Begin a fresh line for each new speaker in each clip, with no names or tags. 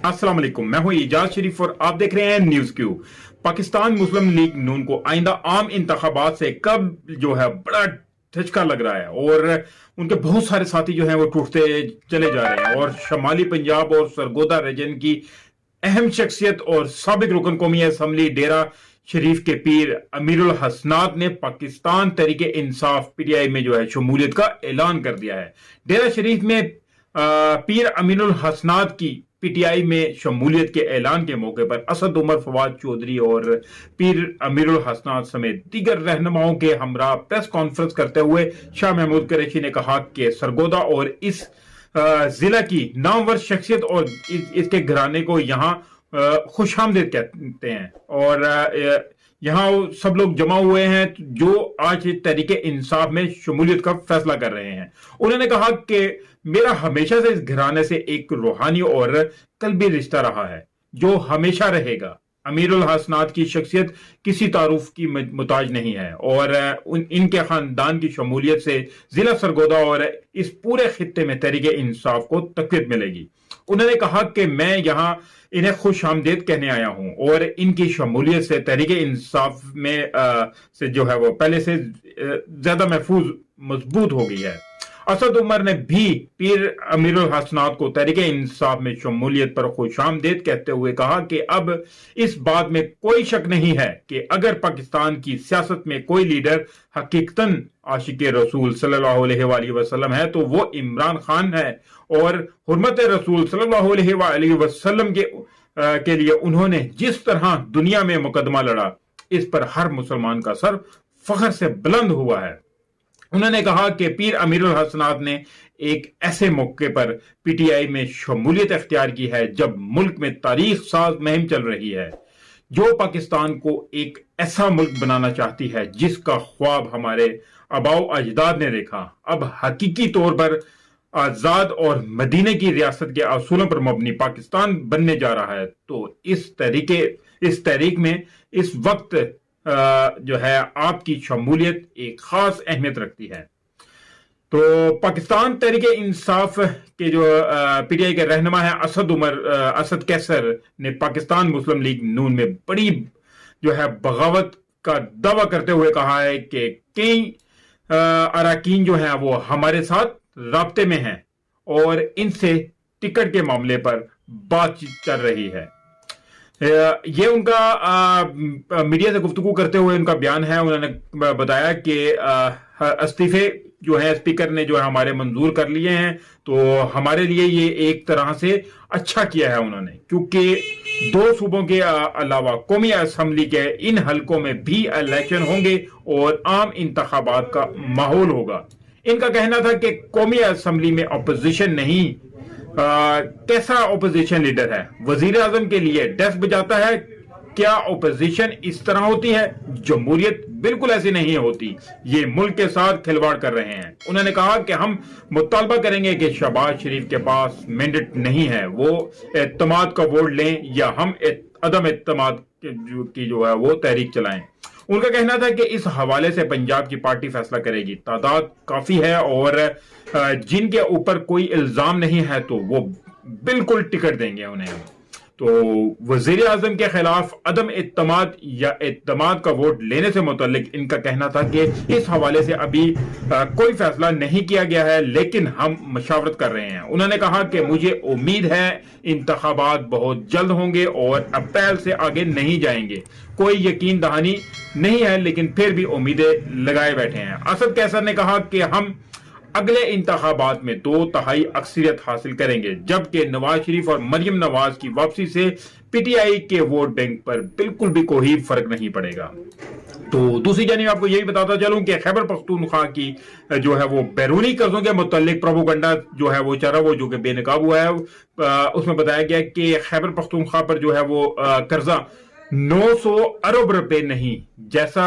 अस्सलाम वालेकुम, मैं हूं इजाज शरीफ और आप देख रहे हैं न्यूज क्यू। पाकिस्तान मुस्लिम लीग नून को आइंदा आम इंतखाबात से कब जो है बड़ा झटका लग रहा है और उनके बहुत सारे साथी जो हैं वो टूटते चले जा रहे हैं और शमाली पंजाब और सरगोदा रीजन की अहम शख्सियत और साबिक रुकन कौमी असम्बली डेरा शरीफ के पीर अमीरुल हसनात ने पाकिस्तान तहरीके इंसाफ पीटीआई में जो है शमूलियत का ऐलान कर दिया है। डेरा शरीफ में पीर अमीरुल हसनात की पीटीआई में शमूलियत के ऐलान के मौके पर असद उमर फवाद चौधरी और पीर अमीरुल हसनात समेत दीगर रहनुमाओं के हमरा प्रेस कॉन्फ्रेंस करते हुए शाह महमूद कुरैशी ने कहा कि सरगोदा और इस जिला की नामवर शख्सियत और इसके घराने को यहाँ खुशामदीद कहते हैं और यहाँ सब लोग जमा हुए हैं जो आज तहरीके इंसाफ में शमूलियत का फैसला कर रहे हैं। उन्होंने कहा कि मेरा हमेशा से इस घराने से एक रूहानी और कल्बी रिश्ता रहा है जो हमेशा रहेगा। अमीरुल हसनात की शख्सियत किसी तारुफ की मुताज नहीं है और इनके खानदान की शमूलियत से जिला सरगोदा और इस पूरे खित्ते में तहरीके इंसाफ को तक़वीत मिलेगी। उन्होंने कहा कि मैं यहाँ इन्हें खुश आमदेद कहने आया हूं और इनकी शमूलियत से तहरीके इंसाफ में से जो है वो पहले से ज्यादा महफूज मजबूत हो गई है। असद उमर ने भी पीर अमीरुल हसनात को तहरीके इंसाफ में शमूलियत पर खुशामदीद कहते हुए कहा कि अब इस बात में कोई शक नहीं है कि अगर पाकिस्तान की सियासत में कोई लीडर हकीकतन आशिक रसूल सल्लल्लाहु अलैहि वसल्लम है तो वो इमरान खान है और हुर्मत रसूल सल्लल्लाहु अलैहि वसल्लम के लिए उन्होंने जिस तरह दुनिया में मुकदमा लड़ा इस पर हर मुसलमान का सर फख्र से बुलंद हुआ है। उन्होंने कहा कि पीर अमीरुल हसनात ने एक ऐसे मौके पर पीटीआई में शमूलियत अख्तियार की है जब मुल्क में तारीख साज मुहिम चल रही है जो पाकिस्तान को एक ऐसा मुल्क बनाना चाहती है जिसका ख्वाब हमारे आबाओ अजदाद ने देखा अब हकीकी तौर पर आजाद और मदीने की रियासत के असूलों पर मबनी पाकिस्तान बनने जा रहा है। तो इस तहरीक में इस वक्त जो है आपकी शमूलियत एक खास अहमियत रखती है। तो पाकिस्तान तहरीके इंसाफ के जो पीटीआई के रहनुमा है असद कैसर ने पाकिस्तान मुस्लिम लीग नून में बड़ी जो है बगावत का दावा करते हुए कहा है कि कई अरकान जो है वो हमारे साथ राब्ते में हैं और इनसे टिकट के मामले पर बातचीत चल रही है। ये उनका मीडिया से गुफ्तगू करते हुए उनका बयान है। उन्होंने बताया कि इस्तीफे जो है स्पीकर ने जो है हमारे मंजूर कर लिए हैं तो हमारे लिए ये एक तरह से अच्छा किया है उन्होंने, क्योंकि दो सूबों के अलावा कौमी असम्बली के इन हलकों में भी इलेक्शन होंगे और आम इंतखाबात का माहौल होगा। इनका कहना था कि कौमी असम्बली में अपोजिशन नहीं कैसा ओपोजिशन लीडर है, वजीर आजम के लिए डेस्क बजाता है, क्या ओपोजिशन इस तरह होती है? जमहूरियत बिल्कुल ऐसी नहीं होती, ये मुल्क के साथ खिलवाड़ कर रहे हैं। उन्होंने कहा कि हम मुतालबा करेंगे कि शहबाज शरीफ के पास मैंडेट नहीं है, वो एतमाद का वोट लें या हम अदम एतमाद की जो है वो तहरीक चलाएं। उनका कहना था कि इस हवाले से पंजाब की पार्टी फैसला करेगी, तादाद काफी है और जिनके ऊपर कोई इल्जाम नहीं है तो वो बिल्कुल टिकट देंगे उन्हें। तो वजीर आजम के खिलाफ अदम एतमाद या एतमाद का वोट लेने से मुतल्लिक इनका कहना था कि इस हवाले से अभी कोई फैसला नहीं किया गया है लेकिन हम मशावरत कर रहे हैं। उन्होंने कहा कि मुझे उम्मीद है इंतखाबात बहुत जल्द होंगे और अप्रैल से आगे नहीं जाएंगे, कोई यकीन दहानी नहीं है लेकिन फिर भी उम्मीदें लगाए बैठे हैं। असद कैसर ने कहा कि हम अगले इंतखाबात में 2/3 अक्सरियत हासिल करेंगे जबकि नवाज शरीफ और मरियम नवाज की वापसी से पीटीआई के वोट बैंक पर बिल्कुल भी कोई फर्क नहीं पड़ेगा। तो दूसरी जानिब आपको यही बताता चलूं कि खैबर पख्तूनख्वा की जो है वो बैरूनी कर्जों के मुतालिक प्रोपेगेंडा जो है वो चला वो जो कि बेनकाब हुआ है। उसमें बताया गया कि खैबर पख्तूनख्वा पर जो है वो कर्जा 900 अरब रुपए नहीं जैसा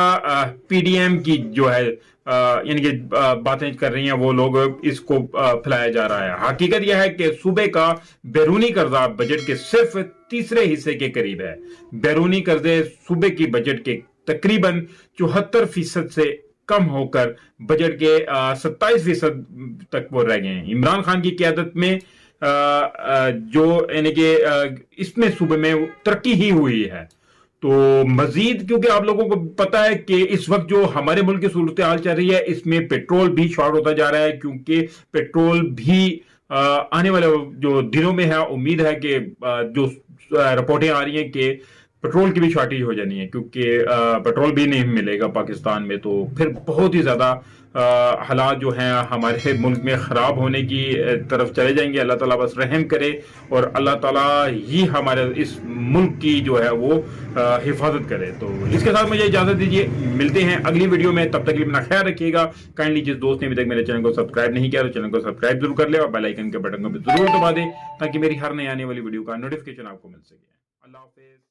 पीडीएम की जो है यानी कि बातें कर रही हैं वो लोग इसको फैलाया जा रहा है। हकीकत यह है कि सूबे का बैरूनी कर्जा बजट के सिर्फ तीसरे हिस्से के करीब है। बैरूनी कर्जे सूबे की बजट के तकरीबन 74% से कम होकर बजट के 27% तक वो रह गए हैं। इमरान खान की क़यादत में जो यानी कि इसमें सूबे में तरक्की ही हुई है। तो मजीद क्योंकि आप लोगों को पता है कि इस वक्त जो हमारे मुल्क की सूरत हाल चल रही है, इसमें पेट्रोल भी शॉर्ट होता जा रहा है, क्योंकि पेट्रोल भी आने वाले जो दिनों में है, उम्मीद है कि जो रिपोर्टें आ रही हैं कि पेट्रोल की भी शॉर्टेज हो जानी है, क्योंकि पेट्रोल भी नहीं मिलेगा पाकिस्तान में, तो फिर बहुत ही ज्यादा हालात जो हैं हमारे मुल्क में खराब होने की तरफ चले जाएंगे। अल्लाह ताला बस रहम करे और अल्लाह ताला ही हमारे इस मुल्क की जो है वो हिफाजत करे। तो इसके साथ मुझे इजाजत दीजिए, मिलते हैं अगली वीडियो में, तब तक के लिए अपना ख्याल रखिएगा। काइंडली जिस दोस्त ने अभी तक मेरे चैनल को सब्सक्राइब नहीं किया तो चैनल को सब्सक्राइब जरूर कर ले और बेल आइकन के बटन को भी जरूर दबा दे, ताकि मेरी हर नई आने वाली वीडियो का नोटिफिकेशन आपको मिल सके। अल्लाह हाफिज।